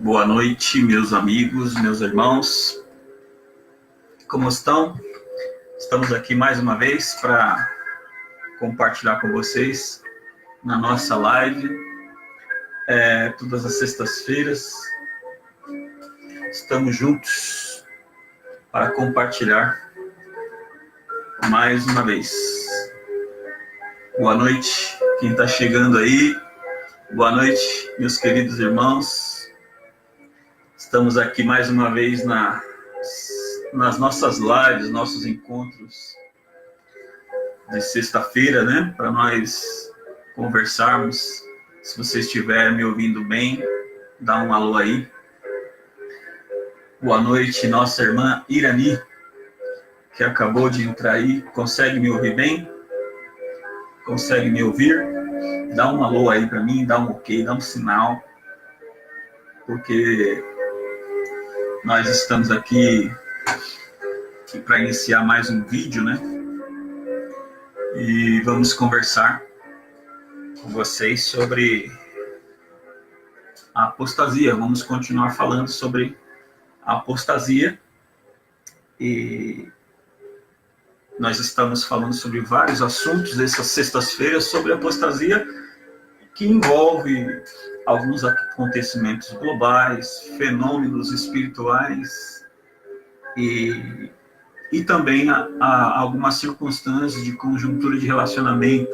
Boa noite, meus amigos, meus irmãos. Como estão? Estamos aqui mais uma vez para compartilhar com vocês na nossa live, todas as sextas-feiras. Estamos juntos para compartilhar mais uma vez. Boa noite, quem está chegando aí. Boa noite, meus queridos irmãos. Estamos aqui mais uma vez nas nossas lives, nossos encontros de sexta-feira, né? Para nós conversarmos. Se você estiver me ouvindo bem, dá um alô aí. Boa noite, nossa irmã Irani, que acabou de entrar aí. Consegue me ouvir bem? Consegue me ouvir? Dá um alô aí para mim, dá um ok, dá um sinal. Porque nós estamos aqui para iniciar mais um vídeo, né? E vamos conversar com vocês sobre a apostasia. Vamos continuar falando sobre a apostasia. E nós estamos falando sobre vários assuntos essas sextas-feiras sobre a apostasia, que envolve alguns acontecimentos globais, fenômenos espirituais e também algumas circunstâncias de conjuntura de relacionamento,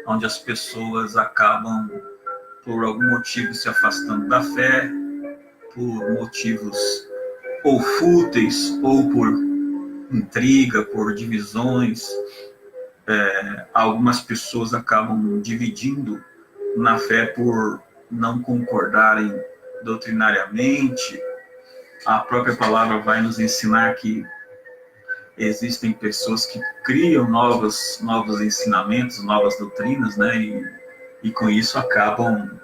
onde as pessoas acabam, por algum motivo, se afastando da fé, por motivos ou fúteis, ou por intriga, por divisões. Algumas pessoas acabam dividindo na fé por não concordarem doutrinariamente. A própria palavra vai nos ensinar que existem pessoas que criam novos ensinamentos, novas doutrinas, né? E com isso acabam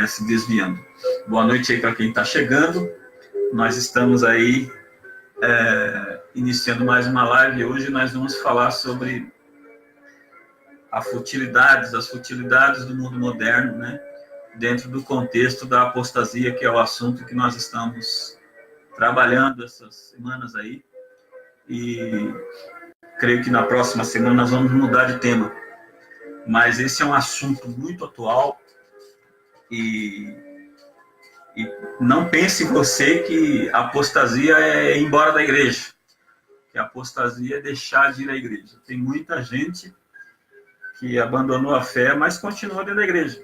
se desviando. Boa noite aí para quem está chegando. Nós estamos aí iniciando mais uma live. Hoje nós vamos falar sobre as futilidades do mundo moderno, né? Dentro do contexto da apostasia, que é o assunto que nós estamos trabalhando essas semanas aí. E creio que na próxima semana nós vamos mudar de tema. Mas esse é um assunto muito atual e não pense você que a apostasia é ir embora da igreja, que a apostasia é deixar de ir à igreja. Tem muita gente que abandonou a fé, mas continua dentro da igreja.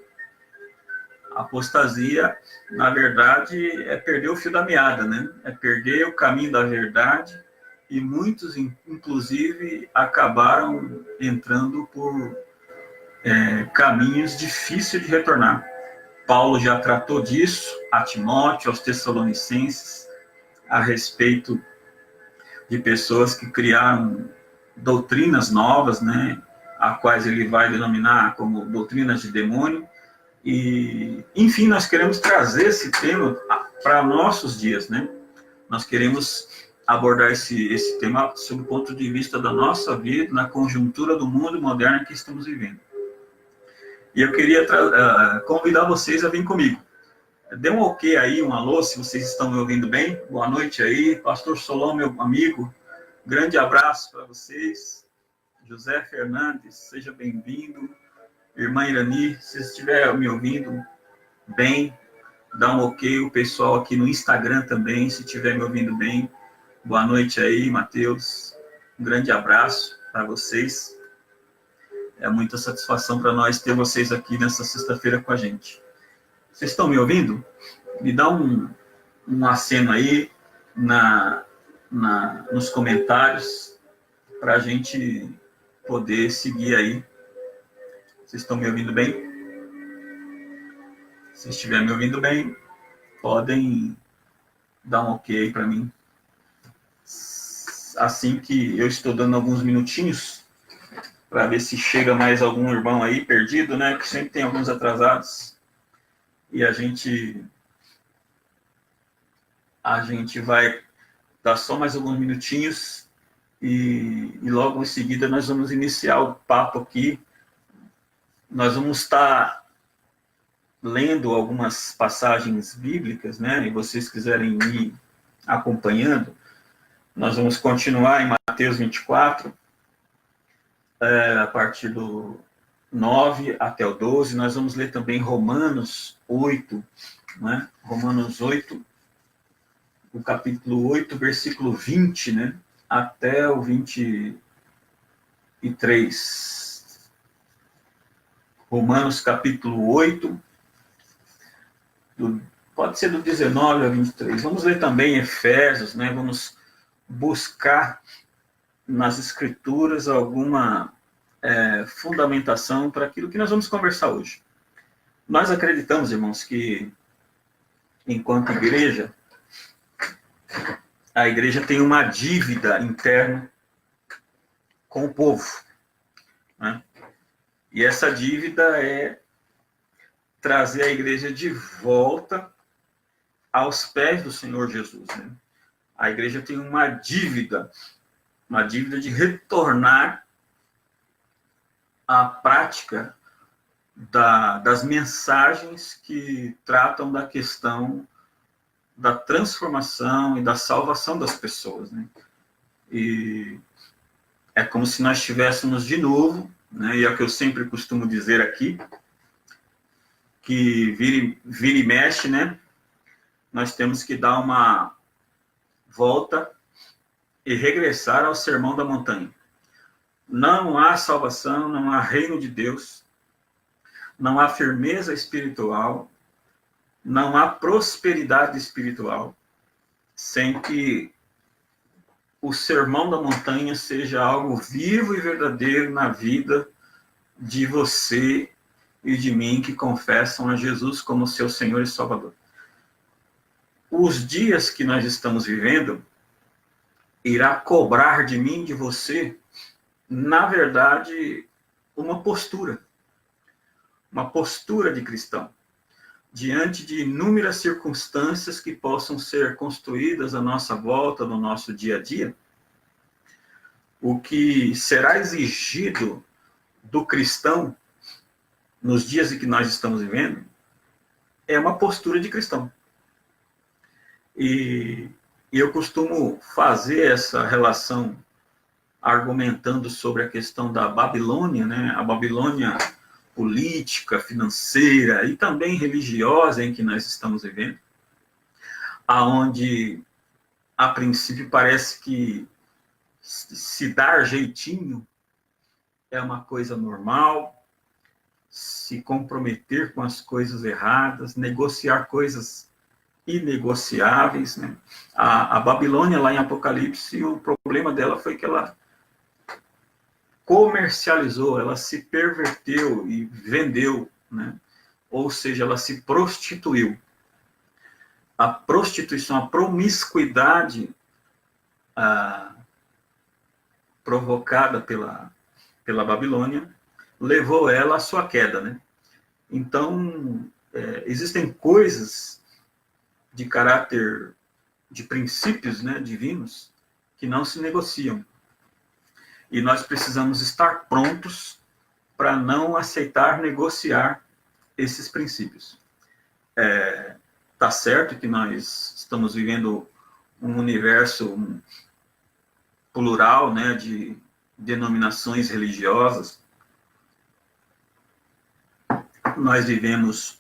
A apostasia, na verdade, é perder o fio da meada, né? É perder o caminho da verdade, e muitos, inclusive, acabaram entrando por caminhos difíceis de retornar. Paulo já tratou disso a Timóteo, aos Tessalonicenses, a respeito de pessoas que criaram doutrinas novas, né? A quais ele vai denominar como doutrinas de demônio. E, enfim, nós queremos trazer esse tema para nossos dias, né? Nós queremos abordar esse tema sob o ponto de vista da nossa vida, na conjuntura do mundo moderno que estamos vivendo. E eu queria convidar vocês a vir comigo. Dê um ok aí, um alô, se vocês estão me ouvindo bem. Boa noite aí, Pastor Solon, meu amigo. Grande abraço para vocês. José Fernandes, seja bem-vindo. Irmã Irani, se estiver me ouvindo bem, dá um ok. O pessoal aqui no Instagram também, se estiver me ouvindo bem. Boa noite aí, Matheus. Um grande abraço para vocês. É muita satisfação para nós ter vocês aqui nessa sexta-feira com a gente. Vocês estão me ouvindo? Me dá um aceno aí nos comentários para a gente poder seguir aí. Vocês estão me ouvindo bem? Se estiver me ouvindo bem, podem dar um ok aí para mim. Assim que eu estou dando alguns minutinhos para ver se chega mais algum irmão aí perdido, né? Que sempre tem alguns atrasados. E a gente vai dar só mais alguns minutinhos e logo em seguida nós vamos iniciar o papo aqui. Nós vamos estar lendo algumas passagens bíblicas, né, e vocês quiserem ir acompanhando, nós vamos continuar em Mateus 24, a partir do 9 até o 12. Nós vamos ler também Romanos 8, né? Romanos 8, o capítulo 8, versículo 20, né? Até o 23. Romanos capítulo 8, pode ser do 19 ao 23. Vamos ler também Efésios, né? Vamos buscar nas escrituras alguma fundamentação para aquilo que nós vamos conversar hoje. Nós acreditamos, irmãos, que enquanto igreja, a igreja tem uma dívida interna com o povo, né? E essa dívida é trazer a igreja de volta aos pés do Senhor Jesus, né? A igreja tem uma dívida de retornar à prática das mensagens que tratam da questão da transformação e da salvação das pessoas, né? E é como se nós estivéssemos de novo, né? E é o que eu sempre costumo dizer aqui, que vira e mexe, né? Nós temos que dar uma volta e regressar ao Sermão da Montanha. Não há salvação, não há reino de Deus, não há firmeza espiritual, não há prosperidade espiritual, sem que o Sermão da Montanha seja algo vivo e verdadeiro na vida de você e de mim que confessam a Jesus como seu Senhor e Salvador. Os dias que nós estamos vivendo irá cobrar de mim, de você, na verdade, uma postura de cristão, diante de inúmeras circunstâncias que possam ser construídas à nossa volta, no nosso dia a dia. O que será exigido do cristão nos dias em que nós estamos vivendo é uma postura de cristão. E eu costumo fazer essa relação argumentando sobre a questão da Babilônia, né? A Babilônia política, financeira e também religiosa em que nós estamos vivendo, aonde a princípio parece que se dar jeitinho é uma coisa normal, se comprometer com as coisas erradas, negociar coisas inegociáveis, né? A Babilônia, lá em Apocalipse, o problema dela foi que ela comercializou, ela se perverteu e vendeu, né? Ou seja, ela se prostituiu. A prostituição, a promiscuidade provocada pela Babilônia levou ela à sua queda, né? Então, existem coisas de caráter, de princípios, né, divinos, que não se negociam. E nós precisamos estar prontos para não aceitar negociar esses princípios. Tá certo que nós estamos vivendo um universo plural, né, de denominações religiosas. Nós vivemos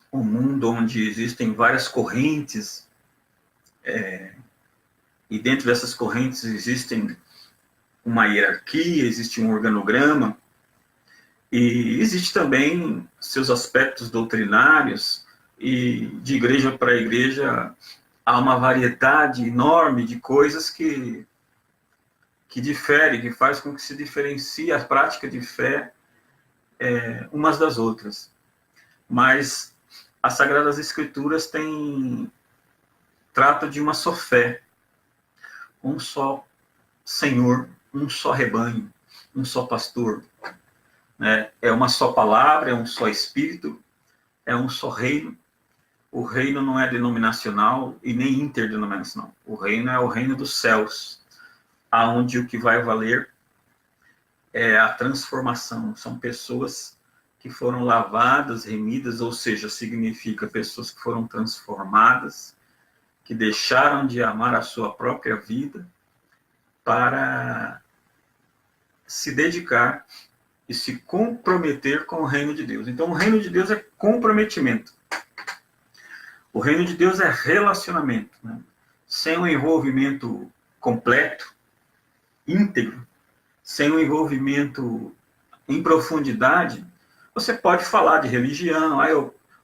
um mundo onde existem várias correntes, e dentro dessas correntes existem uma hierarquia, existe um organograma, e existe também seus aspectos doutrinários, e de igreja para igreja há uma variedade enorme de coisas que difere, que faz com que se diferencie a prática de fé umas das outras. Mas as Sagradas Escrituras tratam de uma só fé, um só Senhor, um só rebanho, um só pastor. É uma só palavra, é um só Espírito, é um só reino. O reino não é denominacional e nem interdenominacional. O reino é o reino dos céus, aonde o que vai valer é a transformação. São pessoas que foram lavadas, remidas, ou seja, significa pessoas que foram transformadas, que deixaram de amar a sua própria vida para se dedicar e se comprometer com o reino de Deus. Então, o reino de Deus é comprometimento. O reino de Deus é relacionamento, né? Sem um envolvimento completo, íntegro, sem um envolvimento em profundidade, você pode falar de religião,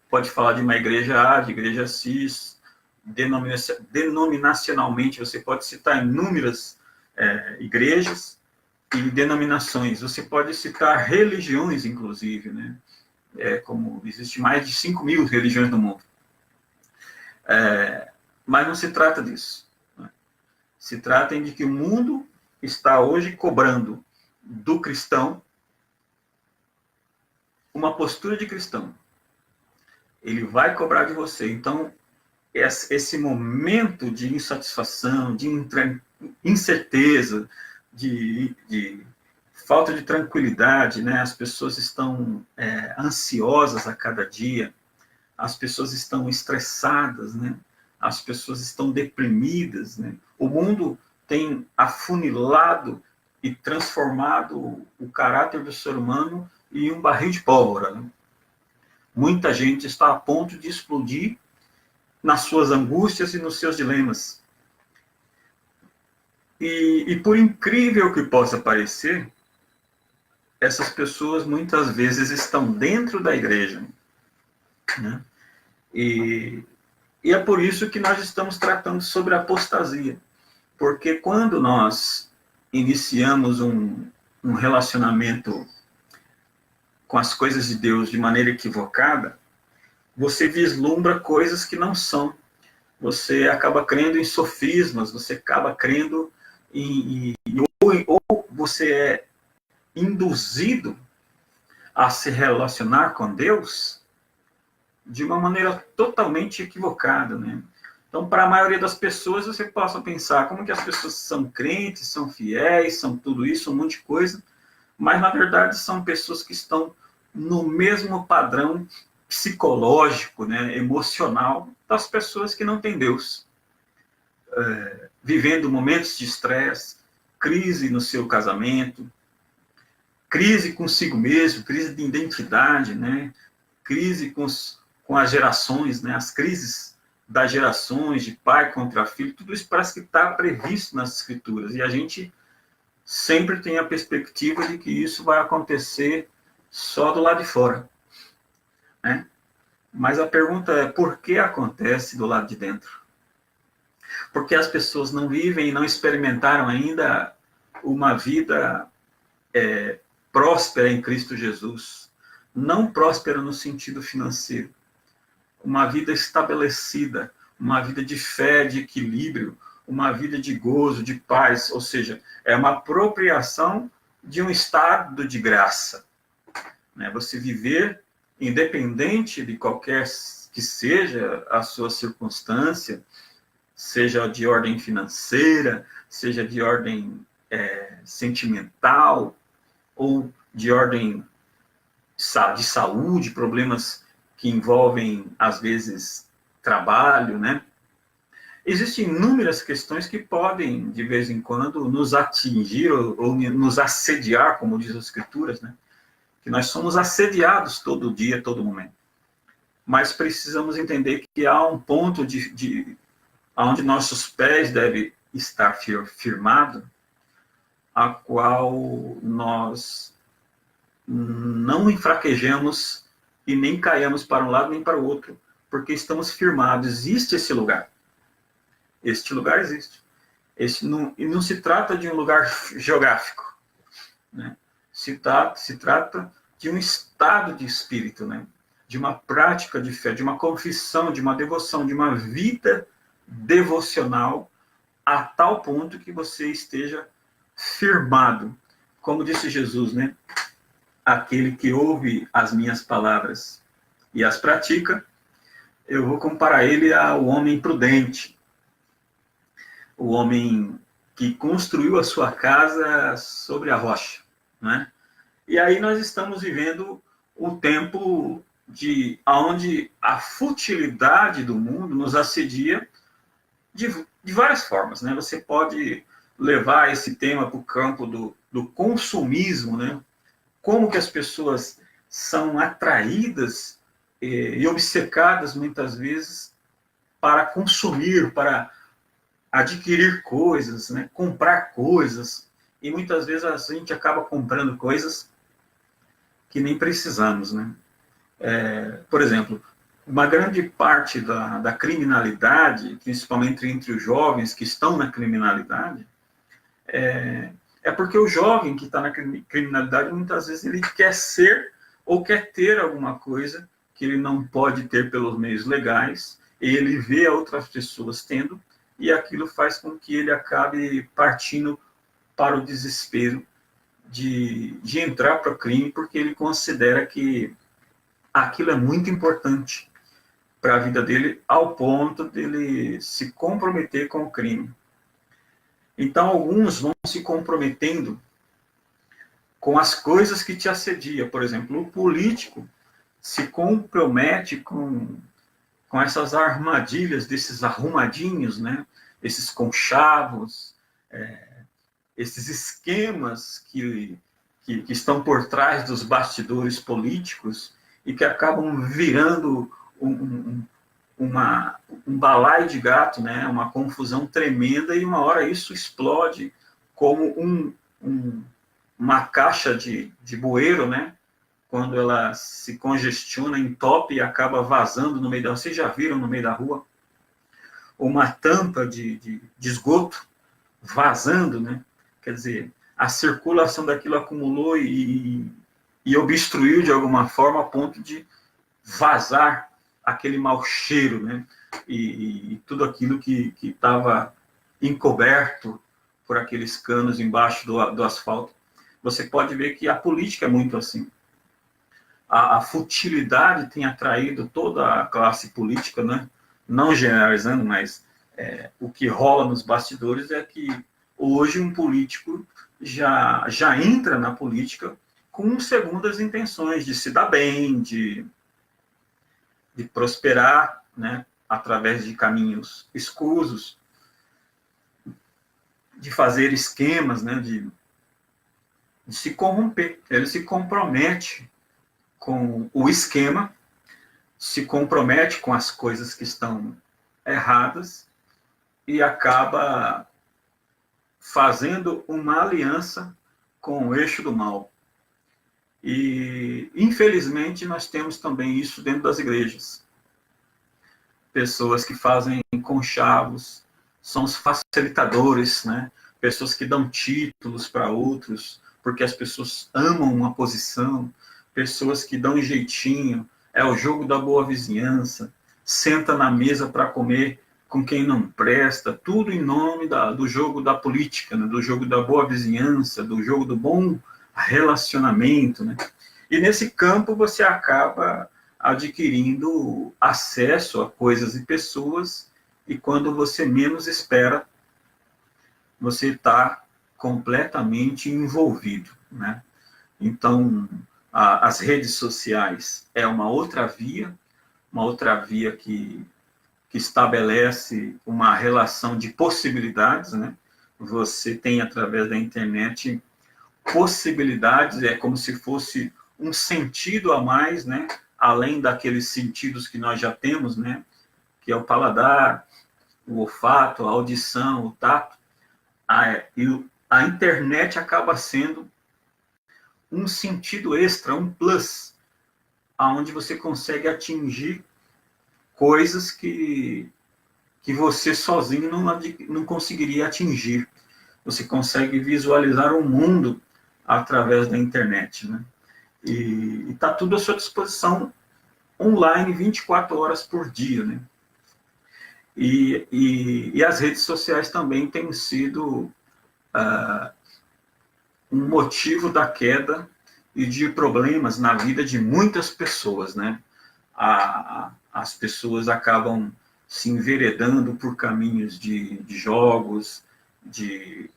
pode falar de uma igreja A, de igreja X, denominacionalmente, você pode citar inúmeras igrejas e denominações, você pode citar religiões, inclusive, né? Como existe mais de 5.000 religiões no mundo. Mas não se trata disso, né? Se trata de que o mundo está hoje cobrando do cristão uma postura de cristão. Ele vai cobrar de você. Então, esse momento de insatisfação, de incerteza, de falta de tranquilidade, né? As pessoas estão ansiosas a cada dia, as pessoas estão estressadas, né? As pessoas estão deprimidas, né? O mundo tem afunilado e transformado o caráter do ser humano em um barril de pólvora, né? Muita gente está a ponto de explodir nas suas angústias e nos seus dilemas. E por incrível que possa parecer, essas pessoas muitas vezes estão dentro da igreja, né? E é por isso que nós estamos tratando sobre apostasia. Porque quando nós iniciamos um relacionamento com as coisas de Deus de maneira equivocada, você vislumbra coisas que não são. Você acaba crendo em sofismas, você acaba crendo ou você é induzido a se relacionar com Deus de uma maneira totalmente equivocada, né? Então, para a maioria das pessoas, você possa pensar como que as pessoas são crentes, são fiéis, são tudo isso, um monte de coisa, mas, na verdade, são pessoas que estão no mesmo padrão psicológico, né, emocional das pessoas que não têm Deus. Vivendo momentos de estresse, crise no seu casamento, crise consigo mesmo, crise de identidade, né, crise com as gerações, né, as crises das gerações, de pai contra filho, tudo isso parece que está previsto nas Escrituras. E a gente sempre tem a perspectiva de que isso vai acontecer só do lado de fora, né? Mas a pergunta é, por que acontece do lado de dentro? Porque as pessoas não vivem e não experimentaram ainda uma vida próspera em Cristo Jesus. Não próspera no sentido financeiro. Uma vida estabelecida, uma vida de fé, de equilíbrio, uma vida de gozo, de paz, ou seja, é uma apropriação de um estado de graça, né? Você viver independente de qualquer que seja a sua circunstância, seja de ordem financeira, seja de ordem sentimental, ou de ordem de saúde, problemas que envolvem, às vezes, trabalho, né? Existem inúmeras questões que podem, de vez em quando, nos atingir ou nos assediar, como diz as Escrituras, né? Que nós somos assediados todo dia, todo momento. Mas precisamos entender que há um ponto onde nossos pés devem estar firmados, a qual nós não enfraquejamos e nem caiamos para um lado nem para o outro, porque estamos firmados. Existe esse lugar. Este lugar existe. E não se trata de um lugar geográfico, né? Se trata de um estado de espírito, né? De uma prática de fé, de uma confissão, de uma devoção, de uma vida devocional a tal ponto que você esteja firmado. Como disse Jesus, né? Aquele que ouve as minhas palavras e as pratica, eu vou comparar ele ao homem prudente, o homem que construiu a sua casa sobre a rocha, né? E aí nós estamos vivendo o tempo onde a futilidade do mundo nos assedia de várias formas, né? Você pode levar esse tema para o campo do consumismo, né? Como que as pessoas são atraídas e obcecadas, muitas vezes, para consumir, para adquirir coisas, né? Comprar coisas, e muitas vezes a gente acaba comprando coisas que nem precisamos, né? Por exemplo, uma grande parte da criminalidade, principalmente entre os jovens que estão na criminalidade, é porque o jovem que está na criminalidade, muitas vezes ele quer ser ou quer ter alguma coisa que ele não pode ter pelos meios legais, e ele vê outras pessoas tendo, e aquilo faz com que ele acabe partindo para o desespero de entrar para o crime, porque ele considera que aquilo é muito importante para a vida dele, ao ponto dele se comprometer com o crime. Então, alguns vão se comprometendo com as coisas que te assediam. Por exemplo, o político se compromete com essas armadilhas desses arrumadinhos, né? Esses conchavos, esses esquemas que estão por trás dos bastidores políticos e que acabam virando um balaio de gato, né? Uma confusão tremenda, e uma hora isso explode como uma caixa de bueiro, né? Quando ela se congestiona, entope e acaba vazando no meio da rua. Vocês já viram no meio da rua uma tampa de esgoto vazando, né? Quer dizer, a circulação daquilo acumulou e obstruiu de alguma forma a ponto de vazar aquele mau cheiro, né? E tudo aquilo que estava encoberto por aqueles canos embaixo do asfalto. Você pode ver que a política é muito assim. A futilidade tem atraído toda a classe política, né? Não generalizando, mas o que rola nos bastidores é que hoje um político já entra na política com segundas intenções de se dar bem, de prosperar, né, através de caminhos escusos, de fazer esquemas, né, de se corromper. Ele se compromete com o esquema, se compromete com as coisas que estão erradas e acaba fazendo uma aliança com o eixo do mal. E, infelizmente, nós temos também isso dentro das igrejas. Pessoas que fazem conchavos, são os facilitadores, né? Pessoas que dão títulos para outros, porque as pessoas amam uma posição, pessoas que dão um jeitinho, é o jogo da boa vizinhança, senta na mesa para comer com quem não presta, tudo em nome do jogo da política, né? Do jogo da boa vizinhança, do jogo do bom relacionamento, né? E nesse campo você acaba adquirindo acesso a coisas e pessoas, e quando você menos espera, você está completamente envolvido, né? Então, as redes sociais é uma outra via que estabelece uma relação de possibilidades, né? Você tem, através da internet, possibilidades, é como se fosse um sentido a mais, né? Além daqueles sentidos que nós já temos, né? Que é o paladar, o olfato, a audição, o tato. A internet acaba sendo um sentido extra, um plus, aonde você consegue atingir coisas que você sozinho não conseguiria atingir. Você consegue visualizar um mundo através da internet, né? E está tudo à sua disposição online 24 horas por dia, né? E as redes sociais também têm sido um motivo da queda e de problemas na vida de muitas pessoas, né? As pessoas acabam se enveredando por caminhos de jogos, de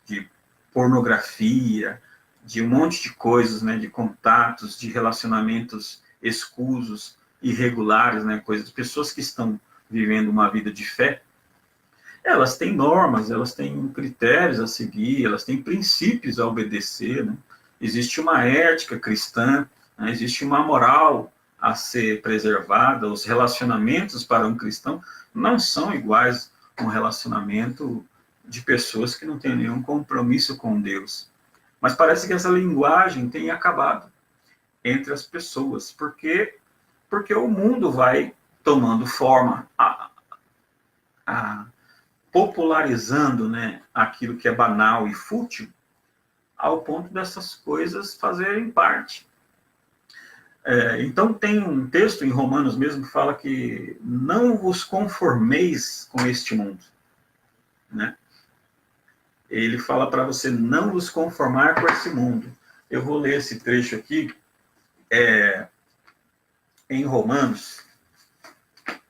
pornografia, de um monte de coisas, né? De contatos, de relacionamentos escusos, irregulares, né? Coisas, pessoas que estão vivendo uma vida de fé, elas têm normas, elas têm critérios a seguir, elas têm princípios a obedecer, né? Existe uma ética cristã, né? Existe uma moral a ser preservada. Os relacionamentos para um cristão não são iguais a um relacionamento de pessoas que não têm nenhum compromisso com Deus. Mas parece que essa linguagem tem acabado entre as pessoas, porque o mundo vai tomando forma, popularizando, né, aquilo que é banal e fútil, ao ponto dessas coisas fazerem parte. Então tem um texto em Romanos mesmo que fala que não vos conformeis com este mundo, né? Ele fala para você não vos conformar com esse mundo. Eu vou ler esse trecho aqui, em Romanos,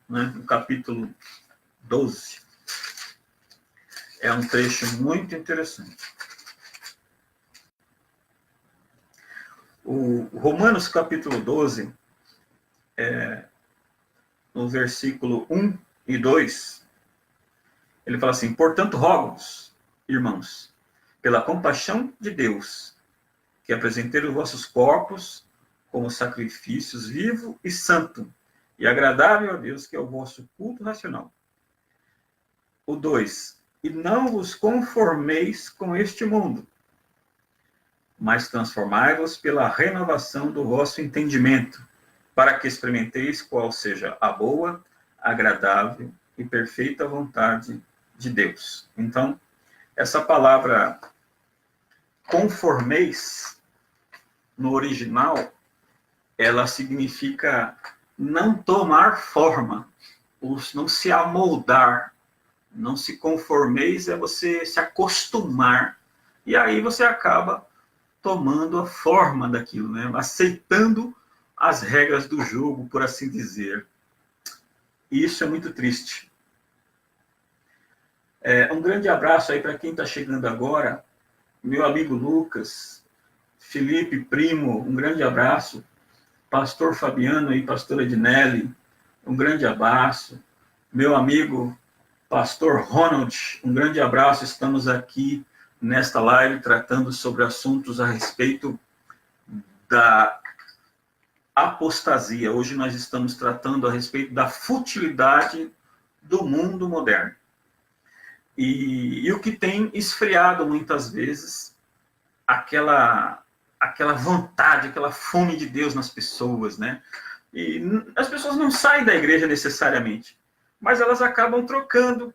né, no capítulo 12. É um trecho muito interessante. O Romanos capítulo 12, no versículo 1 e 2, ele fala assim: portanto, rogo-vos, irmãos, pela compaixão de Deus, que apresentei os vossos corpos como sacrifícios vivo e santo, e agradável a Deus, que é o vosso culto racional. O 2, e não vos conformeis com este mundo, mas transformai-vos pela renovação do vosso entendimento, para que experimenteis qual seja a boa, agradável e perfeita vontade de Deus. Então, essa palavra conformeis, no original, ela significa não tomar forma, não se amoldar. Não se conformeis é você se acostumar. E aí você acaba tomando a forma daquilo, né? Aceitando as regras do jogo, por assim dizer. E isso é muito triste. Um grande abraço aí para quem está chegando agora. Meu amigo Lucas, Felipe, primo, um grande abraço. Pastor Fabiano e pastora Ednelli, um grande abraço. Meu amigo Pastor Ronald, um grande abraço. Estamos aqui nesta live tratando sobre assuntos a respeito da apostasia. Hoje nós estamos tratando a respeito da futilidade do mundo moderno. E o que tem esfriado muitas vezes aquela vontade, aquela fome de Deus nas pessoas, né? E as pessoas não saem da igreja necessariamente, mas elas acabam trocando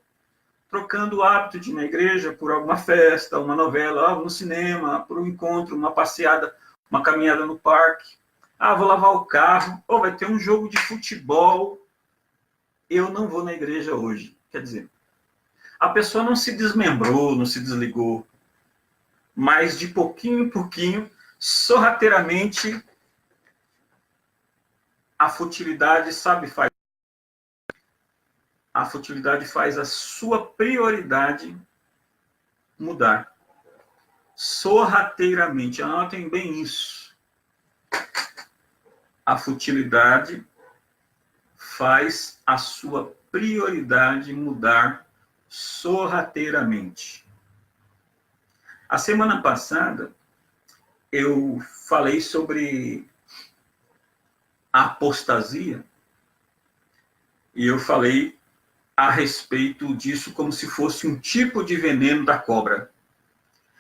o hábito de ir na igreja por alguma festa, uma novela, no cinema, por um encontro, uma passeada, uma caminhada no parque. Vou lavar o carro, vai ter um jogo de futebol, eu não vou na igreja hoje. Quer dizer, a pessoa não se desmembrou, não se desligou, mas de pouquinho em pouquinho, sorrateiramente, a futilidade, a futilidade faz a sua prioridade mudar. Sorrateiramente, anotem bem isso. A futilidade faz a sua prioridade mudar sorrateiramente. A semana passada, eu falei sobre a apostasia, e eu falei a respeito disso como se fosse um tipo de veneno da cobra.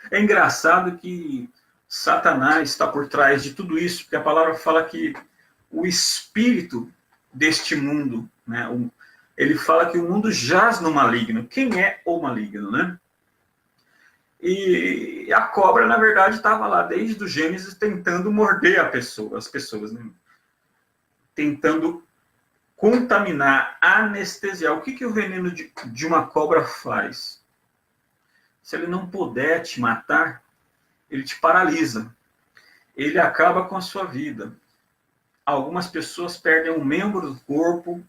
É engraçado que Satanás está por trás de tudo isso, porque a palavra fala que o espírito deste mundo, né, ele fala que o mundo jaz no maligno. Quem é o maligno, né? E a cobra, na verdade, estava lá desde o Gênesis tentando morder as pessoas, né? Tentando contaminar, anestesiar. O que o veneno de uma cobra faz? Se ele não puder te matar, ele te paralisa. Ele acaba com a sua vida. Algumas pessoas perdem um membro do corpo,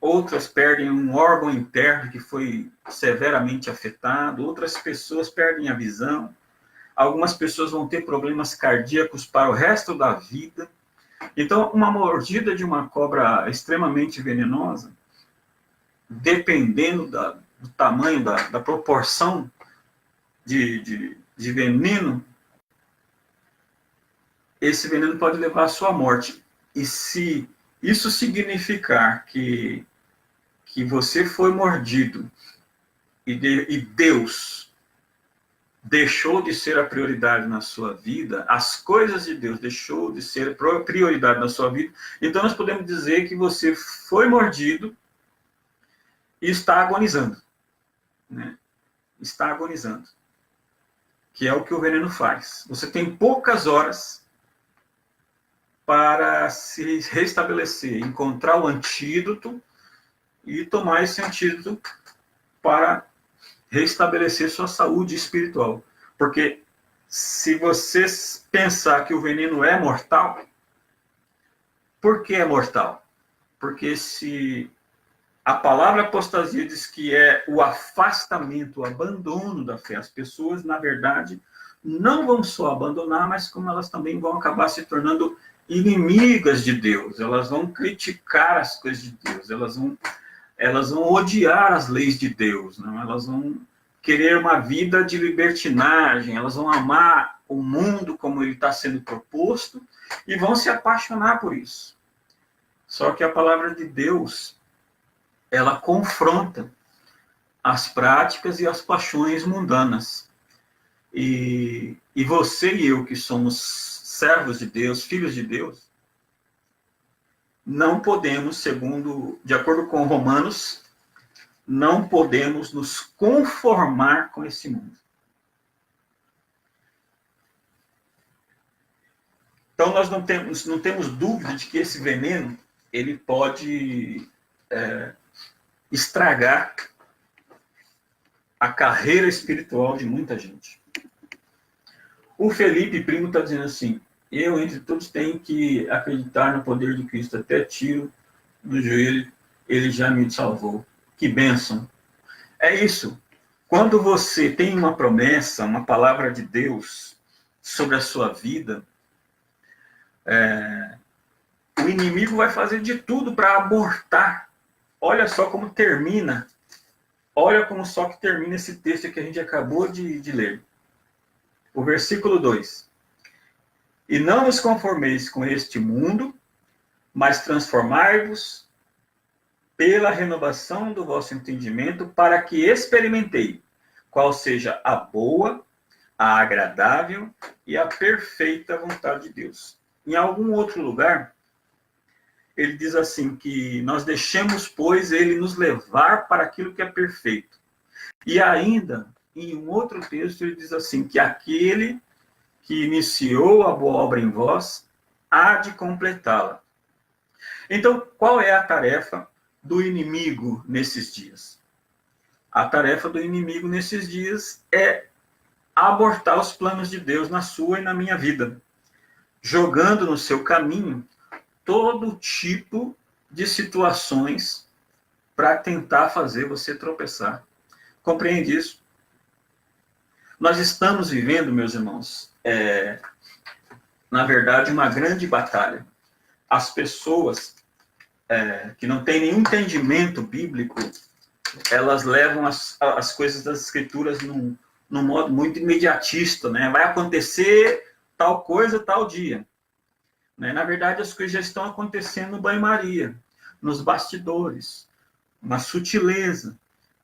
outras perdem um órgão interno que foi severamente afetado, outras pessoas perdem a visão, algumas pessoas vão ter problemas cardíacos para o resto da vida, Então, uma mordida de uma cobra extremamente venenosa, dependendo do tamanho, da proporção de veneno, esse veneno pode levar à sua morte. E se isso significar que você foi mordido e Deus deixou de ser a prioridade na sua vida, as coisas de Deus deixou de ser prioridade na sua vida, então nós podemos dizer que você foi mordido e está agonizando, né? Está agonizando, que é o que o veneno faz. Você tem poucas horas para se restabelecer, encontrar o antídoto e tomar esse antídoto para restabelecer sua saúde espiritual. Porque se você pensar que o veneno é mortal, por que é mortal? Porque se a palavra apostasia diz que é o afastamento, o abandono da fé, as pessoas, na verdade, não vão só abandonar, mas como elas também vão acabar se tornando inimigas de Deus, elas vão criticar as coisas de Deus, elas vão odiar as leis de Deus, não? Elas vão querer uma vida de libertinagem, elas vão amar o mundo como ele está sendo proposto e vão se apaixonar por isso. Só que a palavra de Deus, ela confronta as práticas e as paixões mundanas. E você e eu, que somos servos de Deus, filhos de Deus, não podemos, de acordo com Romanos, não podemos nos conformar com esse mundo. Então, nós não temos dúvida de que esse veneno, ele pode estragar a carreira espiritual de muita gente. O Felipe Primo está dizendo assim: eu, entre todos, tenho que acreditar no poder de Cristo. Até tiro no joelho, ele já me salvou. Que bênção. É isso. Quando você tem uma promessa, uma palavra de Deus sobre a sua vida, o inimigo vai fazer de tudo para abortar. Olha só como termina. Olha como só que termina esse texto que a gente acabou de ler. O versículo 2. E não vos conformeis com este mundo, mas transformai-vos pela renovação do vosso entendimento, para que experimentei qual seja a boa, a agradável e a perfeita vontade de Deus. Em algum outro lugar, ele diz assim, que nós deixemos, pois, ele nos levar para aquilo que é perfeito. E ainda, em um outro texto, ele diz assim, que aquele que iniciou a boa obra em vós, há de completá-la. Então, qual é a tarefa do inimigo nesses dias? A tarefa do inimigo nesses dias é abortar os planos de Deus na sua e na minha vida, jogando no seu caminho todo tipo de situações para tentar fazer você tropeçar. Compreende isso? Nós estamos vivendo, meus irmãos, na verdade, uma grande batalha. As pessoas que não têm nenhum entendimento bíblico, elas levam as coisas das Escrituras num modo muito imediatista, né? Vai acontecer tal coisa, tal dia. Né? Na verdade, as coisas já estão acontecendo no banho-maria, nos bastidores, na sutileza.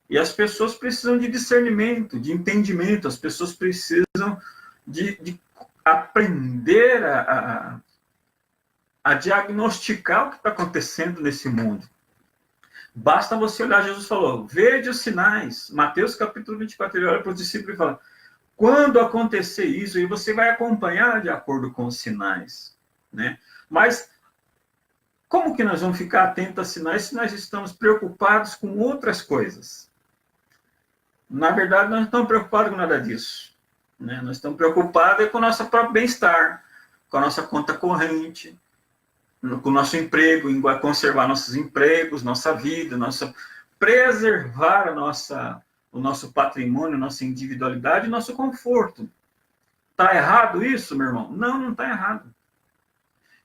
E as pessoas precisam de discernimento, de entendimento, as pessoas precisam de aprender a diagnosticar o que está acontecendo nesse mundo. Basta você olhar, Jesus falou, veja os sinais. Mateus capítulo 24, ele olha para os discípulos e fala, quando acontecer isso, e você vai acompanhar de acordo com os sinais. Né? Mas como que nós vamos ficar atentos a sinais se nós estamos preocupados com outras coisas? Na verdade, nós não estamos preocupados com nada disso. Né? Nós estamos preocupados com o nosso próprio bem-estar, com a nossa conta corrente, com o nosso emprego, em conservar nossos empregos, nossa vida, preservar o nosso patrimônio, nossa individualidade, nosso conforto. Está errado isso, meu irmão? Não, não está errado.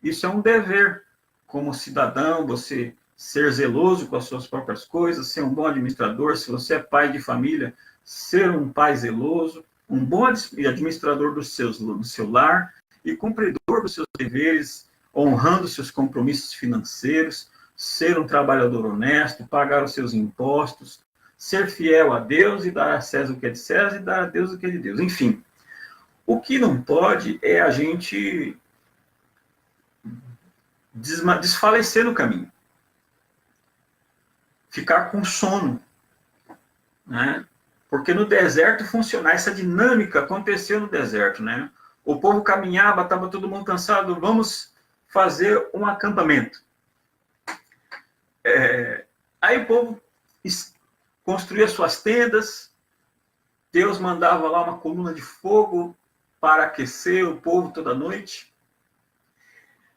Isso é um dever. Como cidadão, você ser zeloso com as suas próprias coisas, ser um bom administrador. Se você é pai de família, ser um pai zeloso, um bom administrador do seu lar e cumpridor dos seus deveres, honrando seus compromissos financeiros, ser um trabalhador honesto, pagar os seus impostos, ser fiel a Deus e dar a César o que é de César e dar a Deus o que é de Deus. Enfim, o que não pode é a gente desfalecer no caminho, ficar com sono, né? Porque no deserto funcionar, essa dinâmica aconteceu no deserto, né? O povo caminhava, estava todo mundo cansado, vamos fazer um acampamento. Aí o povo construía suas tendas, Deus mandava lá uma coluna de fogo para aquecer o povo toda noite.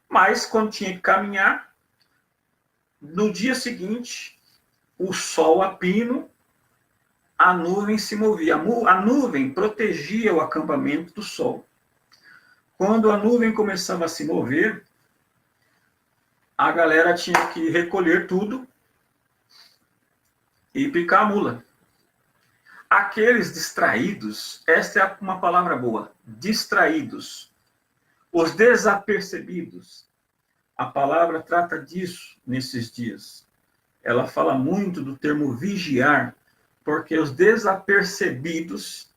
Mas quando tinha que caminhar, no dia seguinte, o sol a pino, a nuvem se movia. A nuvem protegia o acampamento do sol. Quando a nuvem começava a se mover, a galera tinha que recolher tudo e picar a mula. Aqueles distraídos, esta é uma palavra boa, distraídos, os desapercebidos. A palavra trata disso nesses dias. Ela fala muito do termo vigiar, porque os desapercebidos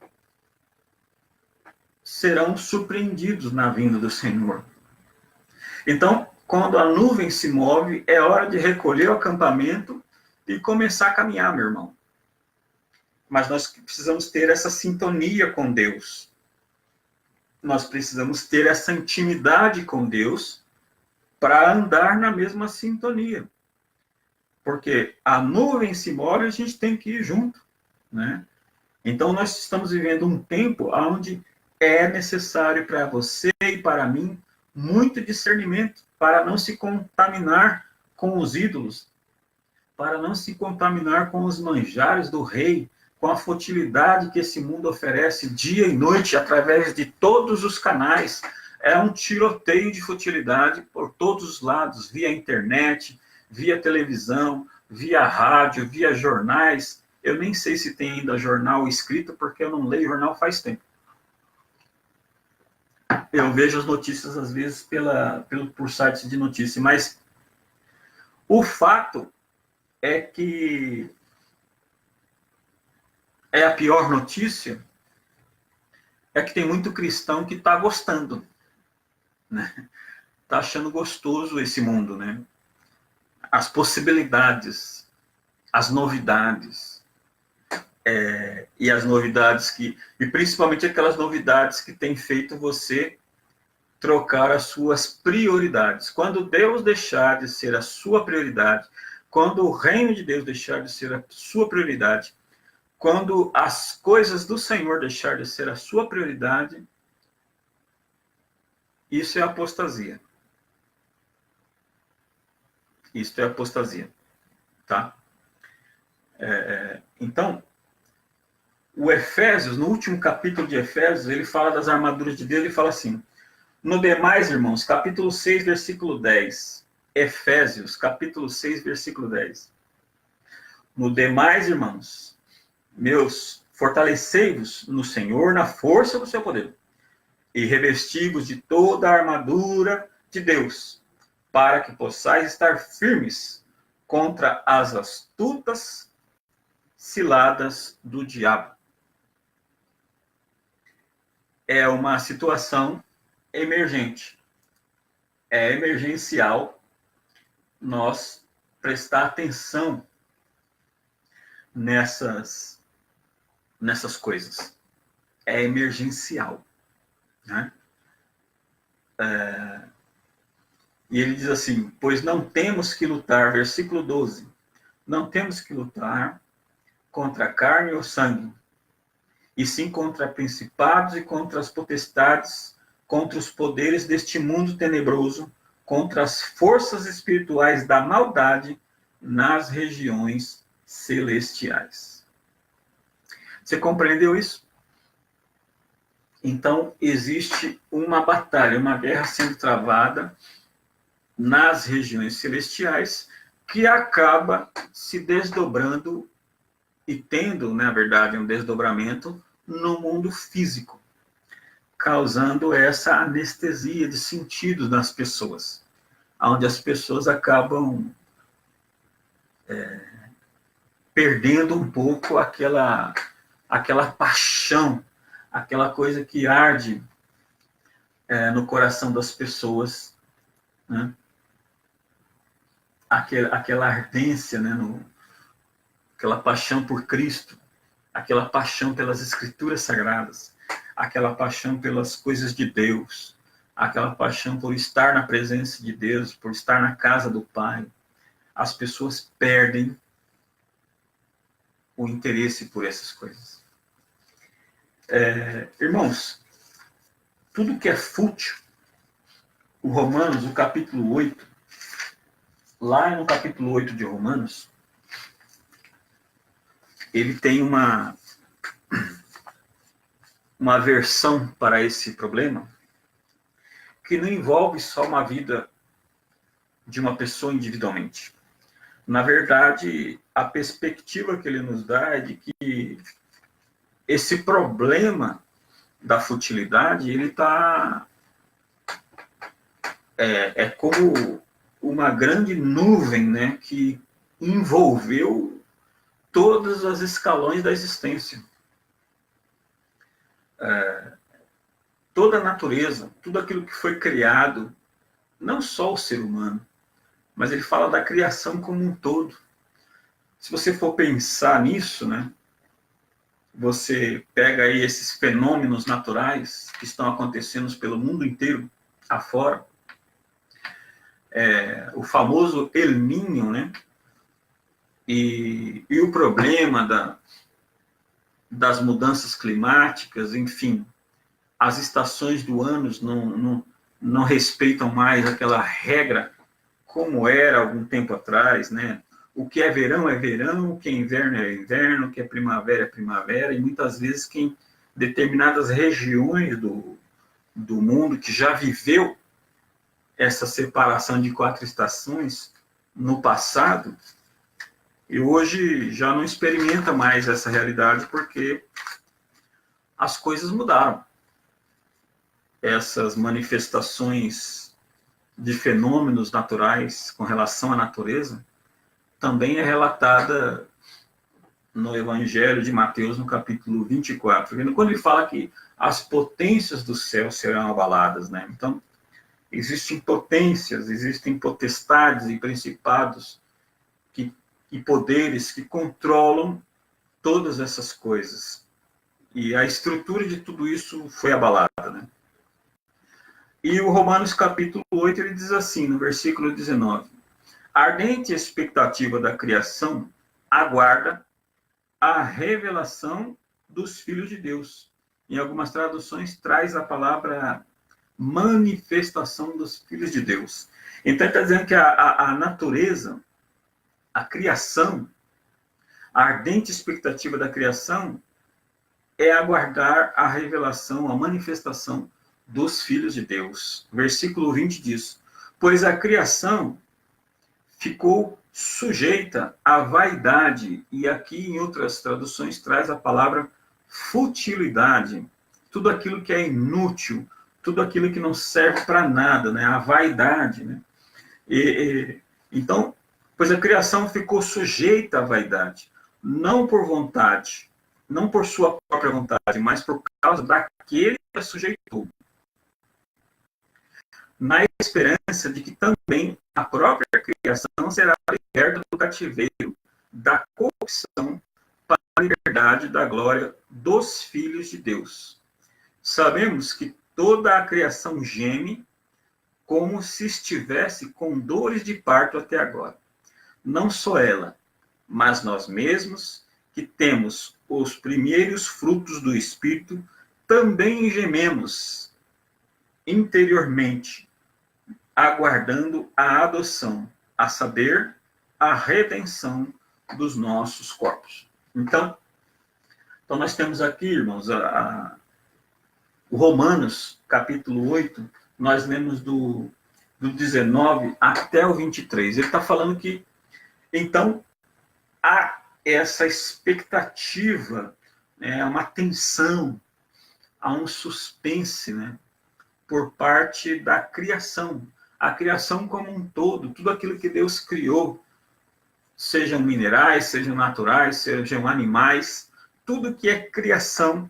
serão surpreendidos na vinda do Senhor. Então, quando a nuvem se move, é hora de recolher o acampamento e começar a caminhar, meu irmão. Mas nós precisamos ter essa sintonia com Deus. Nós precisamos ter essa intimidade com Deus para andar na mesma sintonia. Porque a nuvem se move, a gente tem que ir junto, né? Então, nós estamos vivendo um tempo onde é necessário para você e para mim muito discernimento para não se contaminar com os ídolos, para não se contaminar com os manjares do rei, com a futilidade que esse mundo oferece dia e noite através de todos os canais. É um tiroteio de futilidade por todos os lados, via internet, via televisão, via rádio, via jornais. Eu nem sei se tem ainda jornal escrito, porque eu não leio jornal faz tempo. Eu vejo as notícias, às vezes, por sites de notícia, mas o fato é que a pior notícia é que tem muito cristão que está gostando, né? Está achando gostoso esse mundo, né? As possibilidades, as novidades, e as novidades e principalmente aquelas novidades que têm feito você trocar as suas prioridades. Quando Deus deixar de ser a sua prioridade, quando o reino de Deus deixar de ser a sua prioridade, quando as coisas do Senhor deixar de ser a sua prioridade, isso é apostasia. Isso é apostasia, tá? Então, o Efésios, no último capítulo de Efésios, ele fala das armaduras de Deus, ele fala assim: no demais, irmãos, capítulo 6, versículo 10. Efésios, capítulo 6, versículo 10. No demais, irmãos, meus, fortalecei-vos no Senhor, na força do seu poder, e revesti-vos de toda a armadura de Deus, para que possais estar firmes contra as astutas ciladas do diabo. É uma situação emergente. É emergencial nós prestar atenção nessas coisas. É emergencial, né? E ele diz assim: pois não temos que lutar, versículo 12, não temos que lutar contra a carne ou sangue, e sim contra principados e contra as potestades, contra os poderes deste mundo tenebroso, contra as forças espirituais da maldade nas regiões celestiais. Você compreendeu isso? Então, existe uma batalha, uma guerra sendo travada nas regiões celestiais, que acaba se desdobrando e tendo, na verdade, um desdobramento no mundo físico, causando essa anestesia de sentidos nas pessoas, onde as pessoas acabam perdendo um pouco aquela paixão, aquela coisa que arde no coração das pessoas, né? Aquela ardência, né? Aquela paixão por Cristo, aquela paixão pelas Escrituras Sagradas, aquela paixão pelas coisas de Deus, aquela paixão por estar na presença de Deus, por estar na casa do Pai. As pessoas perdem o interesse por essas coisas. Irmãos, tudo que é fútil, o Romanos, o capítulo 8, lá no capítulo 8 de Romanos, ele tem uma versão para esse problema que não envolve só uma vida de uma pessoa individualmente. Na verdade, a perspectiva que ele nos dá é de que esse problema da futilidade, ele está como uma grande nuvem, né, que envolveu todos os escalões da existência. Toda a natureza, tudo aquilo que foi criado, não só o ser humano, mas ele fala da criação como um todo. Se você for pensar nisso, né, você pega aí esses fenômenos naturais que estão acontecendo pelo mundo inteiro, afora, o famoso El Niño, né, e o problema das mudanças climáticas, enfim, as estações do ano não respeitam mais aquela regra como era algum tempo atrás, né? O que é verão, o que é inverno, o que é primavera, e muitas vezes que em determinadas regiões do mundo que já viveu essa separação de 4 estações no passado, e hoje já não experimenta mais essa realidade porque as coisas mudaram. Essas manifestações de fenômenos naturais com relação à natureza também é relatada no Evangelho de Mateus, no capítulo 24, quando ele fala que as potências do céu serão abaladas, né? Então, existem potências, existem potestades e principados e poderes que controlam todas essas coisas. E a estrutura de tudo isso foi abalada, né? E o Romanos capítulo 8, ele diz assim, no versículo 19: a ardente expectativa da criação aguarda a revelação dos filhos de Deus. Em algumas traduções, traz a palavra manifestação dos filhos de Deus. Então, está dizendo que a natureza, a criação, a ardente expectativa da criação é aguardar a revelação, a manifestação dos filhos de Deus. Versículo 20 diz: pois a criação ficou sujeita à vaidade, e aqui em outras traduções traz a palavra futilidade, tudo aquilo que é inútil, tudo aquilo que não serve para nada, né? A vaidade, né? Então, pois a criação ficou sujeita à vaidade, não por vontade, não por sua própria vontade, mas por causa daquele que a sujeitou, na esperança de que também a própria criação será liberta do cativeiro, da corrupção, para a liberdade da glória dos filhos de Deus. Sabemos que toda a criação geme como se estivesse com dores de parto até agora. Não só ela, mas nós mesmos, que temos os primeiros frutos do Espírito, também gememos interiormente, aguardando a adoção, a saber, a redenção dos nossos corpos. Então nós temos aqui, irmãos, o Romanos, capítulo 8, nós lemos do do 19 até o 23. Ele está falando que, então, há essa expectativa, uma tensão, há um suspense, né, por parte da criação. A criação como um todo, tudo aquilo que Deus criou, sejam minerais, sejam naturais, sejam animais, tudo que é criação,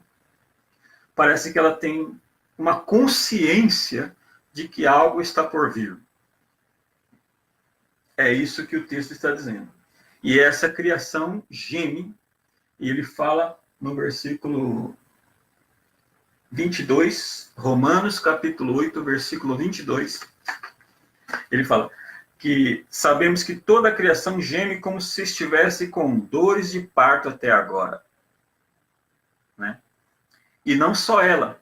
parece que ela tem uma consciência de que algo está por vir. É isso que o texto está dizendo. E essa criação geme, e ele fala no versículo 22, Romanos capítulo 8, versículo 22, ele fala que sabemos que toda a criação geme como se estivesse com dores de parto até agora. Né? E não só ela,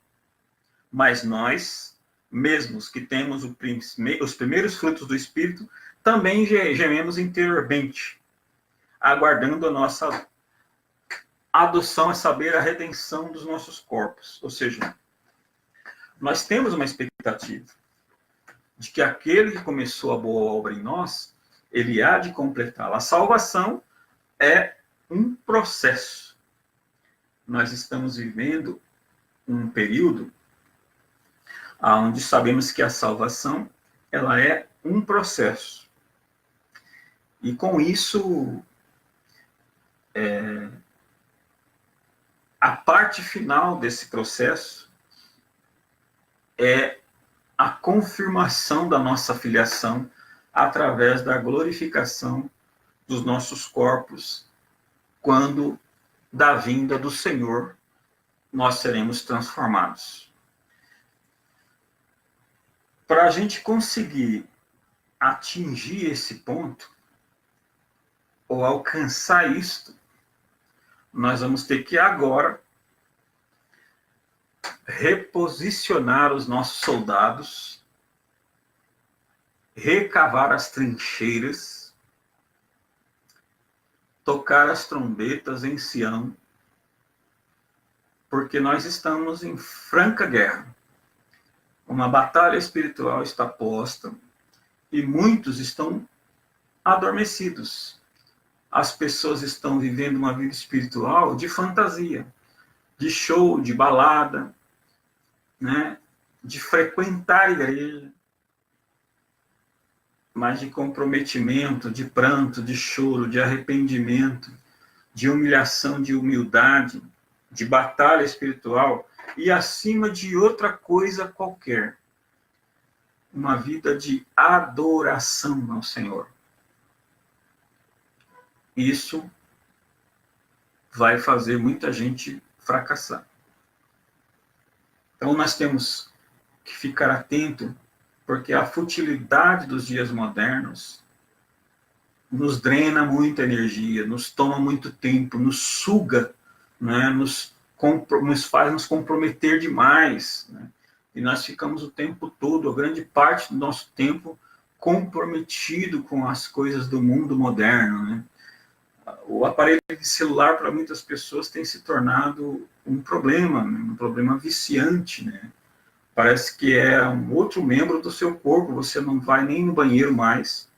mas nós mesmos que temos os primeiros frutos do Espírito, também gememos interiormente, aguardando a nossa adoção, a saber, a redenção dos nossos corpos. Ou seja, nós temos uma expectativa de que aquele que começou a boa obra em nós, ele há de completá-la. A salvação é um processo. Nós estamos vivendo um período onde sabemos que a salvação ela é um processo. E com isso, a parte final desse processo é a confirmação da nossa filiação através da glorificação dos nossos corpos, quando da vinda do Senhor nós seremos transformados. Para a gente conseguir atingir esse ponto, ou alcançar isto, nós vamos ter que agora reposicionar os nossos soldados, recavar as trincheiras, tocar as trombetas em Sião, porque nós estamos em franca guerra. Uma batalha espiritual está posta e muitos estão adormecidos. As pessoas estão vivendo uma vida espiritual de fantasia, de show, de balada, né? De frequentar a igreja, mas de comprometimento, de pranto, de choro, de arrependimento, de humilhação, de humildade, de batalha espiritual e acima de outra coisa qualquer. Uma vida de adoração ao Senhor. Isso vai fazer muita gente fracassar. Então nós temos que ficar atento, porque a futilidade dos dias modernos nos drena muita energia, nos toma muito tempo, nos suga, né? nos faz nos comprometer demais. Né? E nós ficamos o tempo todo, a grande parte do nosso tempo, comprometido com as coisas do mundo moderno. Né? O aparelho de celular, para muitas pessoas, tem se tornado um problema, né? Um problema viciante. Né? Parece que é um outro membro do seu corpo, você não vai nem no banheiro mais,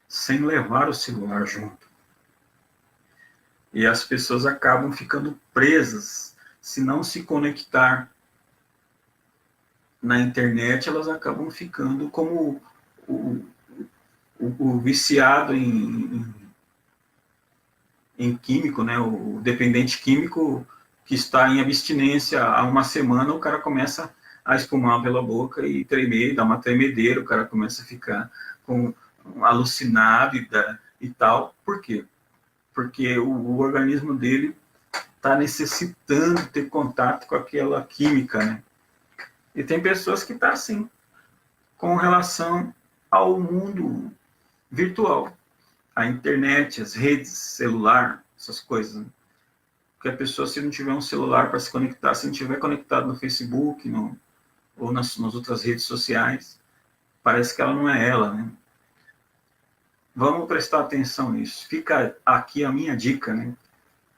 sem levar o celular junto. E as pessoas acabam ficando presas, se não se conectar na internet, elas acabam ficando como o viciado em químico, né? O dependente químico que está em abstinência há uma semana, o cara começa a espumar pela boca e tremer, dá uma tremedeira, o cara começa a ficar alucinado e tal. Por quê? Porque o organismo dele está necessitando ter contato com aquela química, né? E tem pessoas que estão assim, com relação ao mundo virtual. A internet, as redes, celular, essas coisas. Né? Porque a pessoa, se não tiver um celular para se conectar, se não estiver conectado no Facebook ou nas outras redes sociais, parece que ela não é ela. Né? Vamos prestar atenção nisso. Fica aqui a minha dica. Né?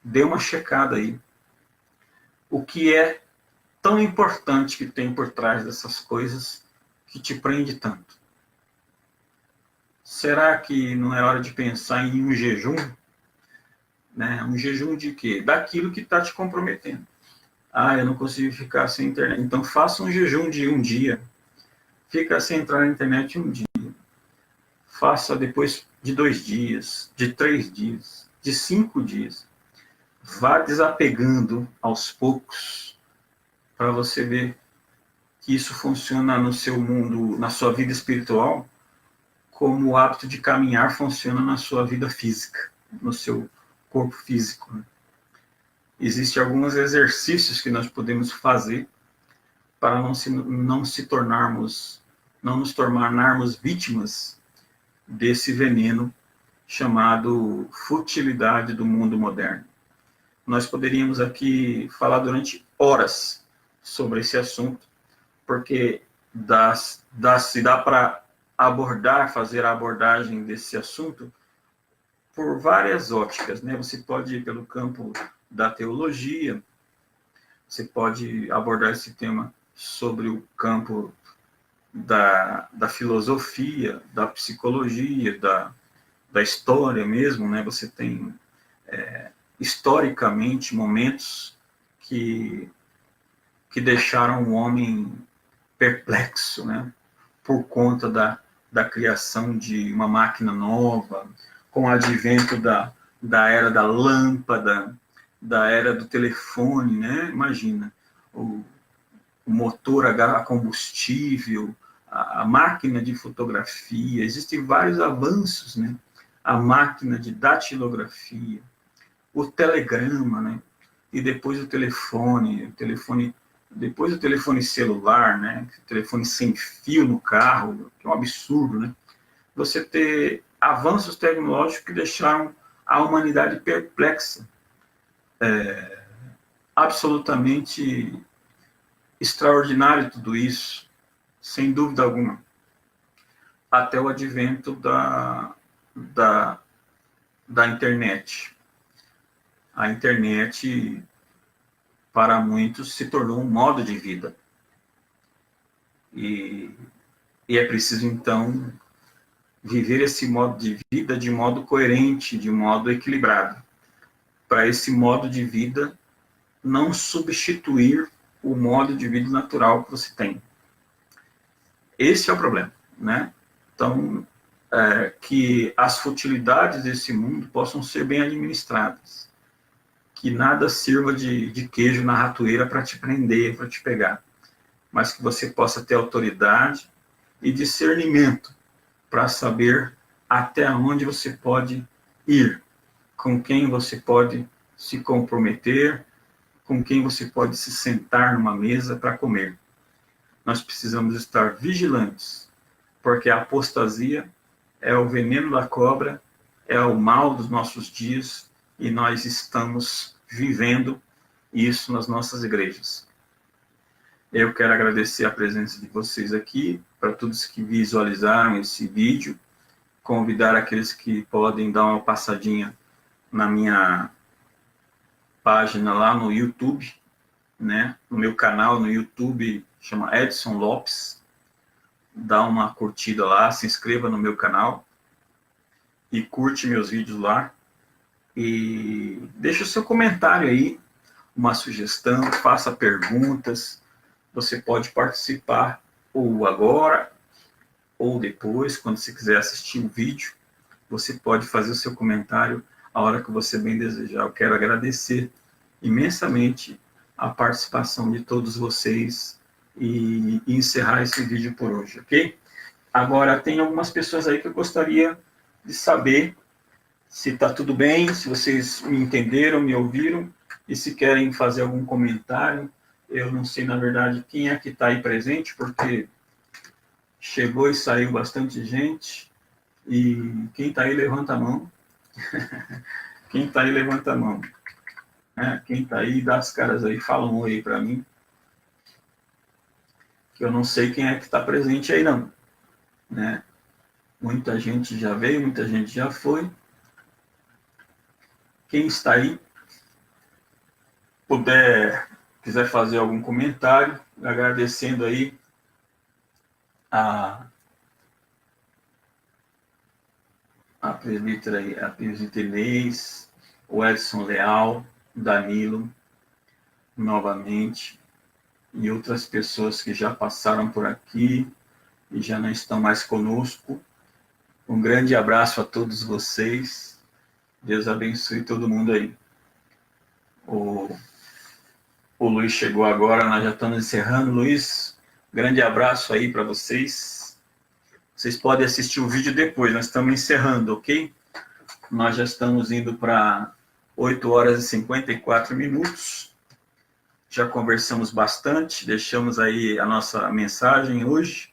Dê uma checada aí. O que é tão importante que tem por trás dessas coisas que te prende tanto? Será que não é hora de pensar em um jejum? Né? Um jejum de quê? Daquilo que está te comprometendo. Eu não consigo ficar sem internet. Então faça um jejum de um dia. Fica sem entrar na internet um dia. Faça depois de 2 dias, de 3 dias, de 5 dias. Vá desapegando aos poucos para você ver que isso funciona no seu mundo, na sua vida espiritual, como o hábito de caminhar funciona na sua vida física, no seu corpo físico. Né? Existem alguns exercícios que nós podemos fazer para não nos tornarmos vítimas desse veneno chamado futilidade do mundo moderno. Nós poderíamos aqui falar durante horas sobre esse assunto, porque se dá para fazer a abordagem desse assunto por várias óticas, né? Você pode ir pelo campo da teologia, você pode abordar esse tema sobre o campo da filosofia, da psicologia, da história mesmo, né? Você tem historicamente momentos que deixaram o homem perplexo, né? Por conta da criação de uma máquina nova, com o advento da era da lâmpada, da era do telefone, né? Imagina, o motor a combustível, a máquina de fotografia, existem vários avanços, né? A máquina de datilografia, o telegrama, né? E depois o telefone, depois o telefone celular, né? O telefone sem fio no carro, que é um absurdo, né? Você ter avanços tecnológicos que deixaram a humanidade perplexa, absolutamente extraordinário tudo isso, sem dúvida alguma, até o advento da internet. A internet, para muitos, se tornou um modo de vida. E é preciso, então, viver esse modo de vida de modo coerente, de modo equilibrado, para esse modo de vida não substituir o modo de vida natural que você tem. Esse é o problema, né? Então, que as futilidades desse mundo possam ser bem administradas, que nada sirva de queijo na ratoeira para te prender, para te pegar, mas que você possa ter autoridade e discernimento para saber até onde você pode ir, com quem você pode se comprometer, com quem você pode se sentar numa mesa para comer. Nós precisamos estar vigilantes, porque a apostasia é o veneno da cobra, é o mal dos nossos dias, e nós estamos vivendo isso nas nossas igrejas. Eu quero agradecer a presença de vocês aqui, para todos que visualizaram esse vídeo, convidar aqueles que podem dar uma passadinha na minha página lá no YouTube, né? No meu canal no YouTube, chama Edson Lopes. Dá uma curtida lá, se inscreva no meu canal e curte meus vídeos lá. E deixa o seu comentário aí, uma sugestão, faça perguntas. Você pode participar ou agora ou depois, quando você quiser assistir o vídeo. Você pode fazer o seu comentário a hora que você bem desejar. Eu quero agradecer imensamente a participação de todos vocês e encerrar esse vídeo por hoje, ok? Agora, tem algumas pessoas aí que eu gostaria de saber se está tudo bem, se vocês me entenderam, me ouviram, e se querem fazer algum comentário. Eu não sei, na verdade, quem é que está aí presente, porque chegou e saiu bastante gente. E quem está aí, levanta a mão. Quem está aí, levanta a mão. Quem está aí, dá as caras aí, fala um oi para mim. Que eu não sei quem é que está presente aí, não. Né? Muita gente já veio, muita gente já foi. Quem está aí, quiser fazer algum comentário, agradecendo aí a presbítera Inês, o Edson Leal, o Danilo, novamente, e outras pessoas que já passaram por aqui e já não estão mais conosco. Um grande abraço a todos vocês. Deus abençoe todo mundo aí. O Luiz chegou agora, nós já estamos encerrando. Luiz, grande abraço aí para vocês. Vocês podem assistir o vídeo depois, nós estamos encerrando, ok? Nós já estamos indo para 8 horas e 54 minutos. Já conversamos bastante, deixamos aí a nossa mensagem hoje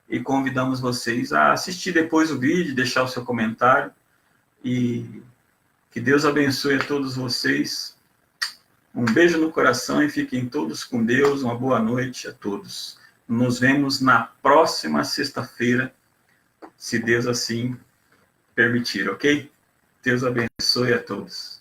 e convidamos vocês a assistir depois o vídeo, deixar o seu comentário e que Deus abençoe a todos vocês. Um beijo no coração e fiquem todos com Deus. Uma boa noite a todos. Nos vemos na próxima sexta-feira, se Deus assim permitir, ok? Deus abençoe a todos.